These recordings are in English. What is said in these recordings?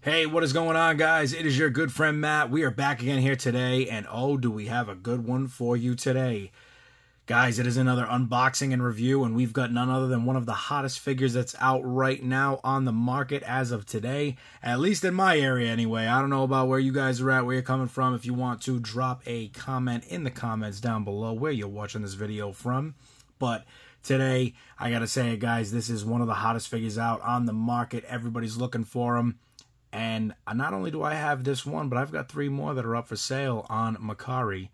Hey, what is going on, guys? It is your good friend Matt. We are back again here today, and oh, do we have a good one for you today. Guys, it is another unboxing and review, and we've got none other than one of the hottest figures that's out right now on the market as of today, at least in my area anyway. I don't know about where you guys are at, where you're coming from. If you want to, drop a comment in the comments down below where you're watching this video from. But today, I gotta say, guys, this is one of the hottest figures out on the market. Everybody's looking for them. And not only do I have this one, but I've got 3 more that are up for sale on MERCARI.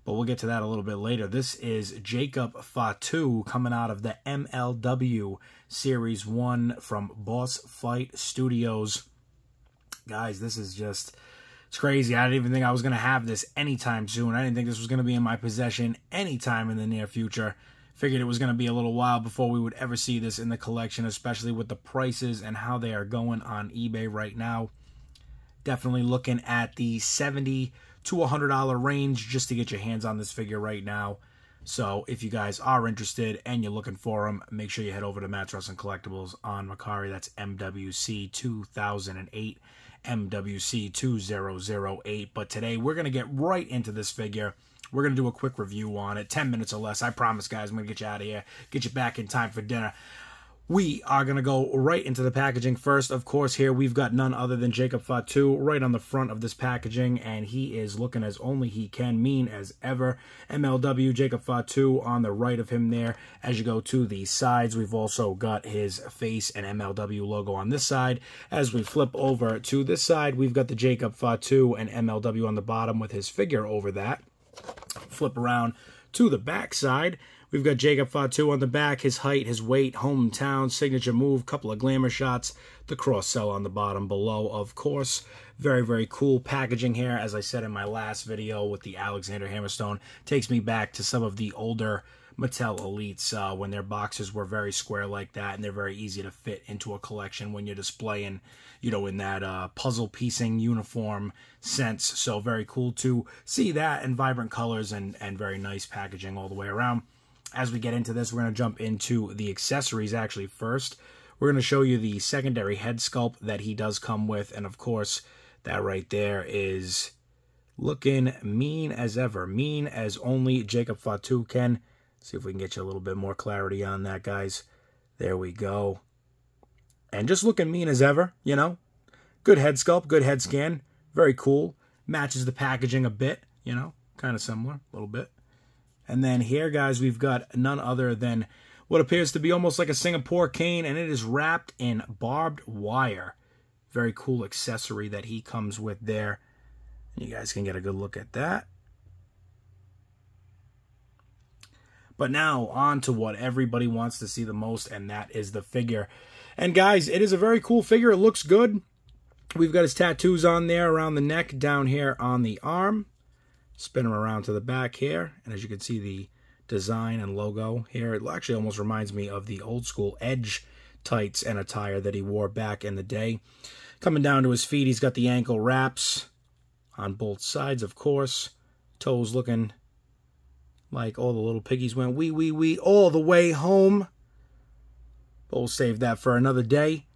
But we'll get to that a little bit later. This is Jacob Fatu coming out of the MLW Series 1 from Boss Fight Studios. Guys, this is just, it's crazy. I didn't even think I was going to have this anytime soon. I didn't think this was going to be in my possession anytime in the near future. Figured it was going to be a little while before we would ever see this in the collection, especially with the prices and how they are going on eBay right now. Definitely looking at the $70 to $100 range just to get your hands on this figure right now. So if you guys are interested and you're looking for them, make sure you head over to Matt's Wrestling Collectibles on MERCARI. That's MWC 2008, MWC 2008. But today we're going to get right into this figure. We're going to do a quick review on it, 10 minutes or less. I promise, guys, I'm going to get you out of here, get you back in time for dinner. We are going to go right into the packaging first. Of course, here we've got none other than Jacob Fatu right on the front of this packaging, and he is looking as only he can, mean as ever. MLW Jacob Fatu on the right of him there. As you go to the sides, we've also got his face and MLW logo on this side. As we flip over to this side, we've got the Jacob Fatu and MLW on the bottom with his figure over that. Flip around to the back side. We've got Jacob Fatu on the back, his height, his weight, hometown, signature move, couple of glamour shots, the cross sell on the bottom below, of course. Very, very cool packaging here. As I said in my last video with the Alexander Hammerstone, takes me back to some of the older Mattel Elites when their boxes were very square like that, and they're very easy to fit into a collection when you're displaying, you know, in that puzzle piecing uniform sense. So very cool to see that in vibrant colors and very nice packaging all the way around. As we get into this, we're going to jump into the accessories actually first. We're going to show you the secondary head sculpt that he does come with, and of course, that right there is looking mean as ever. Mean as only Jacob Fatu can. See if we can get you a little bit more clarity on that, guys. There we go. And just looking mean as ever, you know. Good head sculpt, good head scan. Very cool. Matches the packaging a bit, you know. Kind of similar, a little bit. And then here, guys, we've got none other than what appears to be almost like a Singapore cane, and it is wrapped in barbed wire. Very cool accessory that he comes with there. You guys can get a good look at that. But now, on to what everybody wants to see the most, and that is the figure. And guys, it is a very cool figure. It looks good. We've got his tattoos on there around the neck, down here on the arm. Spin him around to the back here. And as you can see, the design and logo here, it actually almost reminds me of the old school Edge tights and attire that he wore back in the day. Coming down to his feet, he's got the ankle wraps on both sides, of course. Toes looking like all the little piggies went wee all the way home. But we'll save that for another day.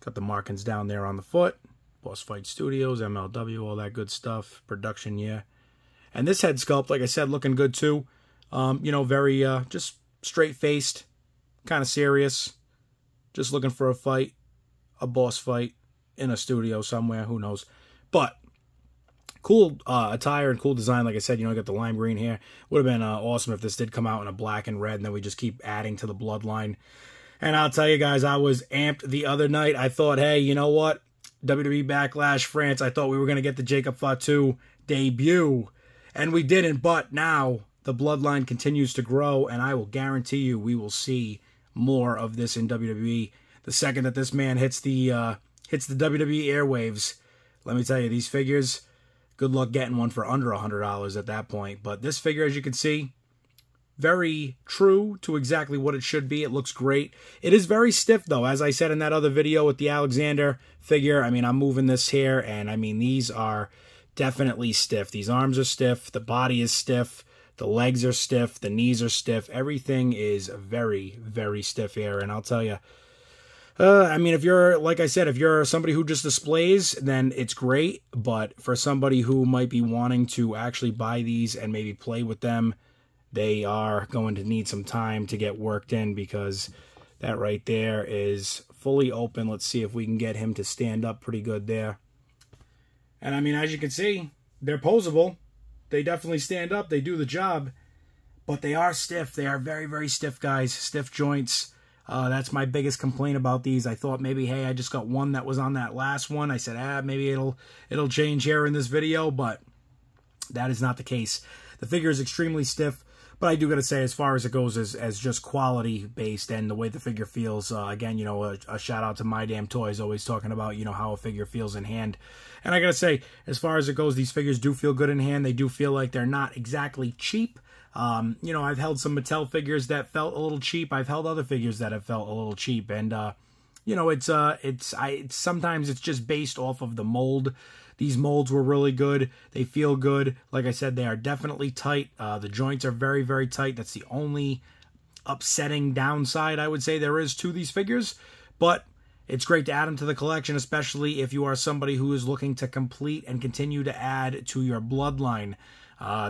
Got the markings down there on the foot. Boss Fight Studios, MLW, all that good stuff. Production year. And this head sculpt, like I said, looking good too. You know, very just straight-faced, kind of serious. Just looking for a fight, a boss fight in a studio somewhere, who knows. But cool attire and cool design. Like I said, you know, I got the lime green here. Would have been awesome if this did come out in a black and red, and then we just keep adding to the bloodline. And I'll tell you guys, I was amped the other night. I thought, hey, you know what? WWE Backlash France, I thought we were going to get the Jacob Fatu debut, and we didn't. But now the bloodline continues to grow, and I will guarantee you we will see more of this in WWE. The second that this man hits the WWE airwaves, let me tell you, these figures, good luck getting one for under $100 at that point. But this figure, as you can see, very true to exactly what it should be. It looks great. It is very stiff, though. As I said in that other video with the Alexander figure, I mean, I'm moving this here, and I mean, these are definitely stiff. These arms are stiff. The body is stiff. The legs are stiff. The knees are stiff. Everything is very, very stiff here. And I'll tell you, I mean, if you're, like I said, if you're somebody who just displays, then it's great. But for somebody who might be wanting to actually buy these and maybe play with them, they are going to need some time to get worked in, because that right there is fully open. Let's see if we can get him to stand up pretty good there. And I mean, as you can see, they're posable. They definitely stand up. They do the job. But they are stiff. They are very, very stiff, guys. Stiff joints. That's my biggest complaint about these. I thought maybe, hey, I just got one that was on that last one. I said, maybe it'll change here in this video, but that is not the case. The figure is extremely stiff, but I do got to say, as far as it goes as just quality based and the way the figure feels, again, you know, a shout out to My Damn Toys, always talking about, you know, how a figure feels in hand. And I got to say, as far as it goes, these figures do feel good in hand. They do feel like they're not exactly cheap. You know, I've held some Mattel figures that felt a little cheap. I've held other figures that have felt a little cheap, and you know, sometimes it's just based off of the mold. These molds were really good. They feel good. Like I said, they are definitely tight. The joints are very, very tight. That's the only upsetting downside I would say there is to these figures, but it's great to add them to the collection, especially if you are somebody who is looking to complete and continue to add to your bloodline.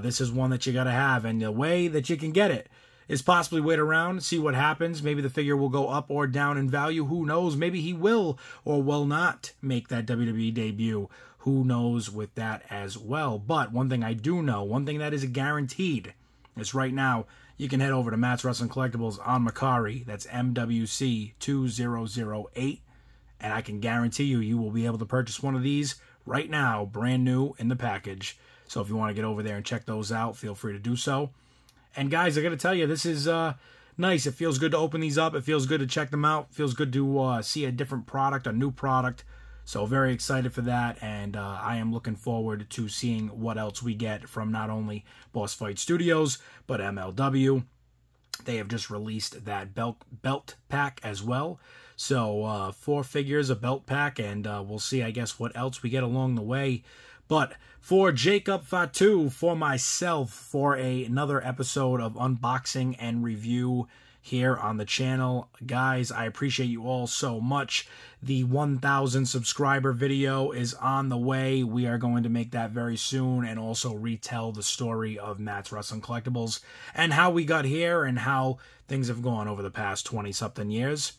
This is one that you got to have, and the way that you can get it is possibly wait around, see what happens. Maybe the figure will go up or down in value. Who knows? Maybe he will or will not make that WWE debut. Who knows with that as well? But one thing I do know, one thing that is guaranteed, is right now you can head over to Matt's Wrestling Collectibles on MERCARI. That's MWC2008. And I can guarantee you will be able to purchase one of these right now, brand new in the package. So if you want to get over there and check those out, feel free to do so. And guys, I got to tell you, this is nice. It feels good to open these up. It feels good to check them out. It feels good to see a different product, a new product. So very excited for that. And I am looking forward to seeing what else we get from not only Boss Fight Studios, but MLW. They have just released that belt pack as well. So 4 figures, a belt pack, and we'll see, I guess, what else we get along the way. But for Jacob Fatu, for myself, for another episode of unboxing and review here on the channel, guys, I appreciate you all so much. The 1,000 subscriber video is on the way. We are going to make that very soon, and also retell the story of Matt's Wrestling Collectibles and how we got here and how things have gone over the past 20-something years.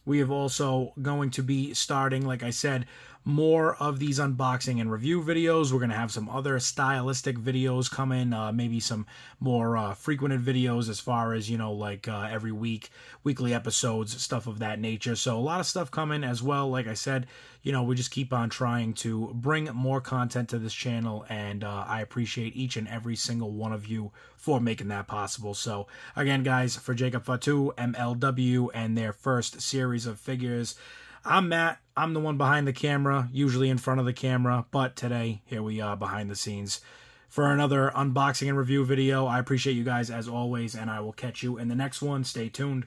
We have also going to be starting, like I said, more of these unboxing and review videos. We're going to have some other stylistic videos coming, maybe some more frequented videos as far as, you know, like every week, weekly episodes, stuff of that nature. So a lot of stuff coming as well. Like I said, you know, we just keep on trying to bring more content to this channel, and I appreciate each and every single one of you for making that possible. So again, guys, for Jacob Fatu, MLW, and their first series of figures, I'm Matt. I'm the one behind the camera, usually in front of the camera, but today, here we are behind the scenes for another unboxing and review video. I appreciate you guys as always, and I will catch you in the next one. Stay tuned.